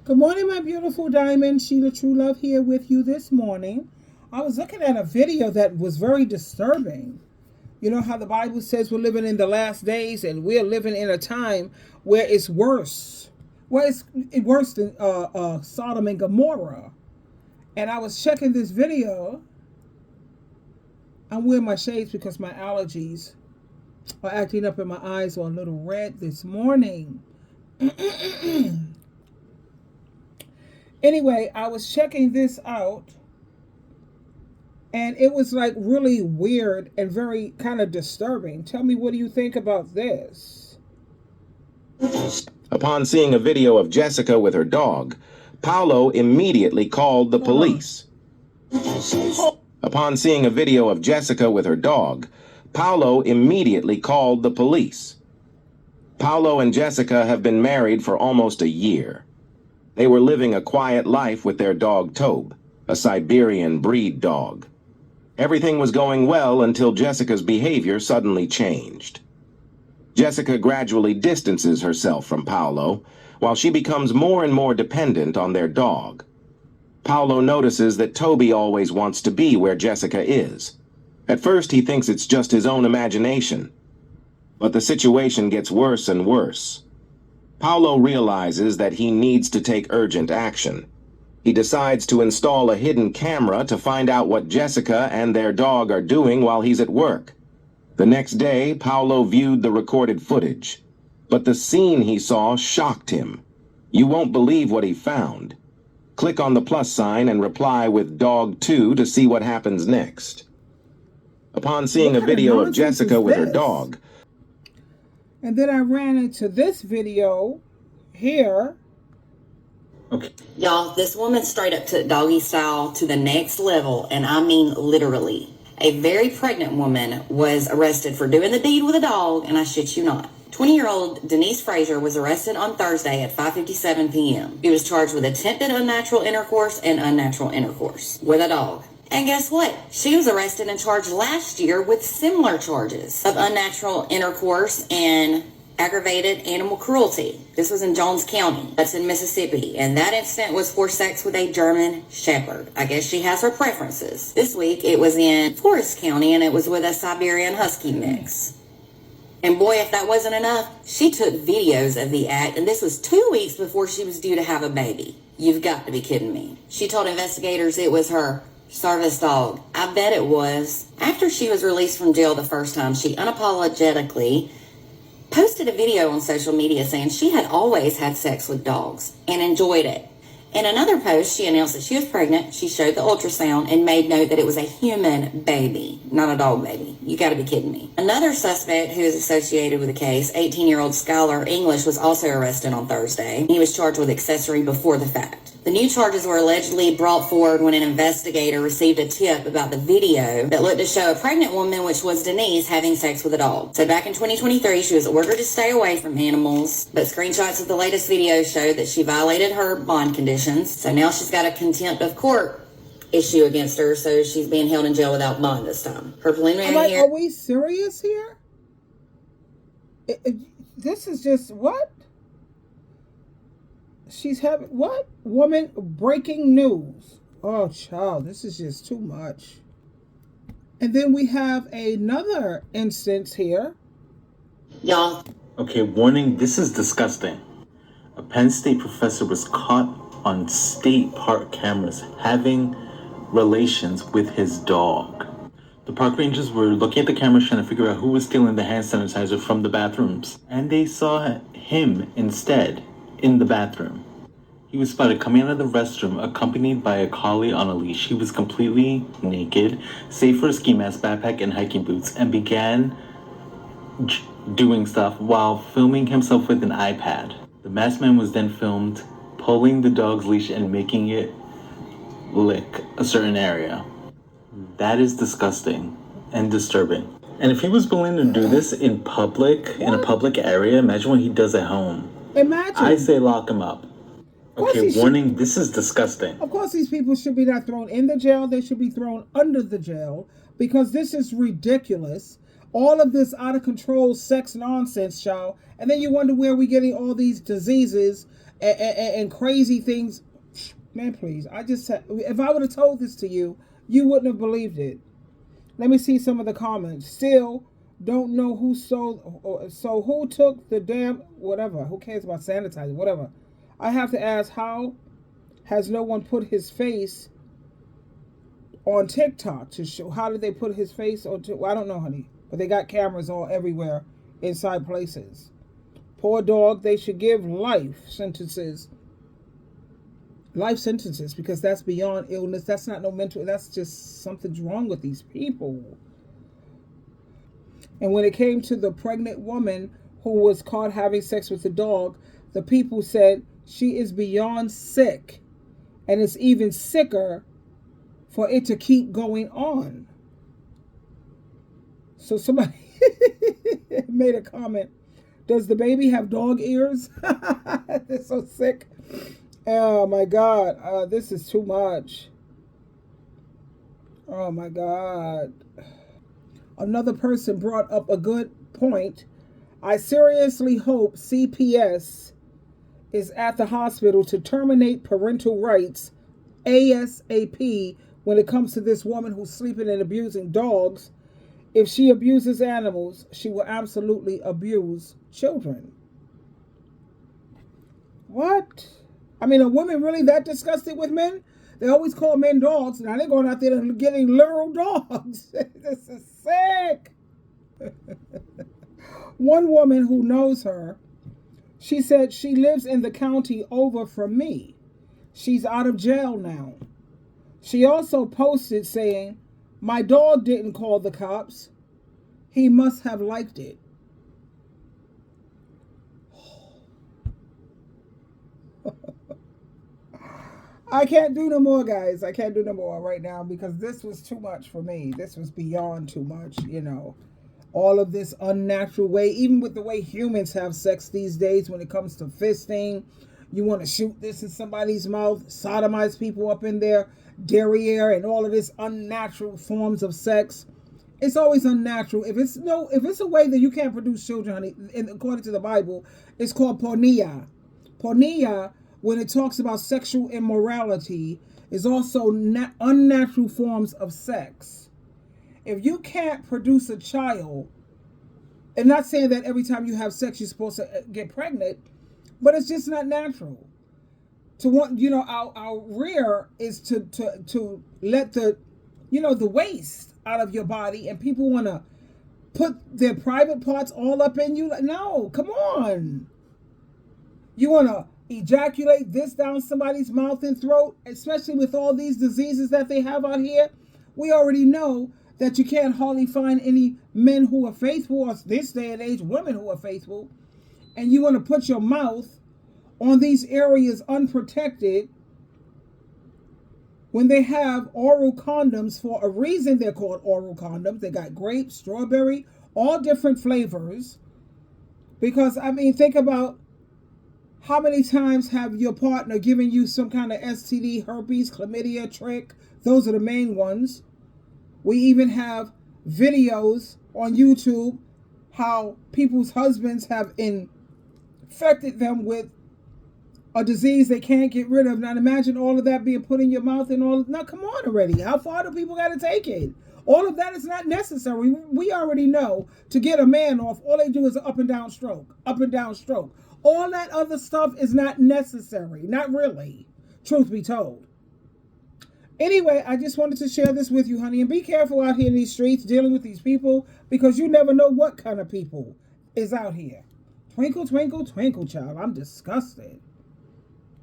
Good morning, my beautiful diamond. SheilaTruelove here with you this morning. I was looking at a video that was very disturbing. You know how the Bible says we're living in the last days and we're living in a time where it's worse. Well, it's worse than Sodom and Gomorrah. And I was checking this video. I'm wearing my shades because my allergies are acting up and my eyes are a little red this morning. Anyway, I was checking this out and it was like really weird and very kind of disturbing. Tell me, what do you think about this? Upon seeing a video of Jessica with her dog, Paolo immediately called the police. Upon seeing a video of Jessica with her dog, Paolo immediately called the police. Paolo and Jessica have been married for almost a year. They were living a quiet life with their dog Tobe, a Siberian breed dog. Everything was going well until Jessica's behavior suddenly changed. Jessica gradually distances herself from Paolo, while she becomes more and more dependent on their dog. Paolo notices that Toby always wants to be where Jessica is. At first, he thinks it's just his own imagination. But the situation gets worse and worse. Paolo realizes that he needs to take urgent action. He decides to install a hidden camera to find out what Jessica and their dog are doing while he's at work. The next day, Paolo viewed the recorded footage, but the scene he saw shocked him. You won't believe what he found. Click on the plus sign and reply with dog 2 to see what happens next. Upon seeing a video of Jessica with her dog, and then I ran into this video here. Okay. Y'all, this woman straight up took doggy style to the next level, and I mean literally. A very pregnant woman was arrested for doing the deed with a dog, and I shit you not. 20-year-old Denise Frazier was arrested on Thursday at 5:57 p.m. She was charged with attempted unnatural intercourse and unnatural intercourse with a dog. And guess what? She was arrested and charged last year with similar charges of unnatural intercourse and aggravated animal cruelty. This was in Jones County. That's in Mississippi. And that incident was for sex with a German Shepherd. I guess she has her preferences. This week it was in Forest County and it was with a Siberian Husky mix. And boy, if that wasn't enough, she took videos of the act, and this was 2 weeks before she was due to have a baby. You've got to be kidding me. She told investigators it was her service dog. I bet it was. After she was released from jail the first time, she unapologetically posted a video on social media saying she had always had sex with dogs and enjoyed it. In another post, she announced that she was pregnant. She showed the ultrasound and made note that it was a human baby, not a dog baby. You got to be kidding me. Another suspect who is associated with the case, 18-year-old Skylar English, was also arrested on Thursday. He was charged with accessory before the fact. The new charges were allegedly brought forward when an investigator received a tip about the video that looked to show a pregnant woman, which was Denise, having sex with a dog. So back in 2023, she was ordered to stay away from animals, but screenshots of the latest video showed that she violated her bond conditions. So now she's got a contempt of court issue against her, so she's being held in jail without bond this time. Her preliminary hearing... Are we serious here? This is just what? She's having what? Woman, breaking news. Oh, child, this is just too much. And then we have another instance here. Y'all. Okay, warning, this is disgusting. A Penn State professor was caught on state park cameras having relations with his dog. The park rangers were looking at the cameras trying to figure out who was stealing the hand sanitizer from the bathrooms. And they saw him instead in the bathroom. He was spotted coming out of the restroom accompanied by a collie on a leash. He was completely naked, save for a ski mask, backpack, and hiking boots, and began doing stuff while filming himself with an iPad. The masked man was then filmed pulling the dog's leash and making it lick a certain area. That is disgusting and disturbing. And if he was willing to do this in public, in a public area, imagine what he does at home. Imagine. I say lock him up. Okay, warning, this is disgusting. Of course, these people should be not thrown in the jail. They should be thrown under the jail because this is ridiculous. All of this out of control sex nonsense, y'all. And then you wonder where we're getting all these diseases and crazy things. Man, please. I just said, if I would have told this to you, you wouldn't have believed it. Let me see some of the comments. Still don't know who sold, so who took the damn, whatever. Who cares about sanitizing, whatever. I have to ask, how has no one put his face on TikTok to show? How did they put his face on? Well, I don't know, honey. But they got cameras all everywhere inside places. Poor dog. They should give life sentences. Life sentences, because that's beyond illness. That's not no mental. That's just something's wrong with these people. And when it came to the pregnant woman who was caught having sex with the dog, the people said she is beyond sick. And it's even sicker for it to keep going on. So somebody made a comment. Does the baby have dog ears? They're so sick. Oh my God. This is too much. Oh my God. Another person brought up a good point. I seriously hope CPS is at the hospital to terminate parental rights ASAP when it comes to this woman who's sleeping and abusing dogs. If she abuses animals, she will absolutely abuse children. What? I mean, are women really that disgusted with men? They always call men dogs. Now they're going out there and getting literal dogs. This is sick. One woman who knows her, she said she lives in the county over from me. She's out of jail now. She also posted saying, my dog didn't call the cops. He must have liked it. I can't do no more, guys. I can't do no more right now because this was too much for me. This was beyond too much, you know. All of this unnatural way, even with the way humans have sex these days when it comes to fisting. You want to shoot this in somebody's mouth, sodomize people up in their derriere, and all of this unnatural forms of sex. It's always unnatural. If it's a way that you can't produce children, honey, according to the Bible, it's called porneia. Porneia, when it talks about sexual immorality, is also unnatural forms of sex. If you can't produce a child, and not saying that every time you have sex you're supposed to get pregnant, but it's just not natural. To want, you know, our rear is to let the, you know, the waste out of your body, and people want to put their private parts all up in you. Like, no, come on. You want to ejaculate this down somebody's mouth and throat, especially with all these diseases that they have out here. We already know that you can't hardly find any men who are faithful, or this day and age, women who are faithful, and you want to put your mouth on these areas unprotected when they have oral condoms. For a reason they're called oral condoms. They got grape, strawberry, all different flavors. Because, I mean, think about how many times have your partner given you some kind of STD, herpes, chlamydia trick. Those are the main ones. We even have videos on YouTube how people's husbands have infected them with a disease they can't get rid of. Now imagine all of that being put in your mouth and all. Now come on already. How far do people got to take it? All of that is not necessary. We already know to get a man off, all they do is up and down stroke, up and down stroke. All that other stuff is not necessary. Not really, truth be told. Anyway, I just wanted to share this with you, honey. And be careful out here in these streets dealing with these people, because you never know what kind of people is out here. Twinkle, twinkle, twinkle, child. I'm disgusted.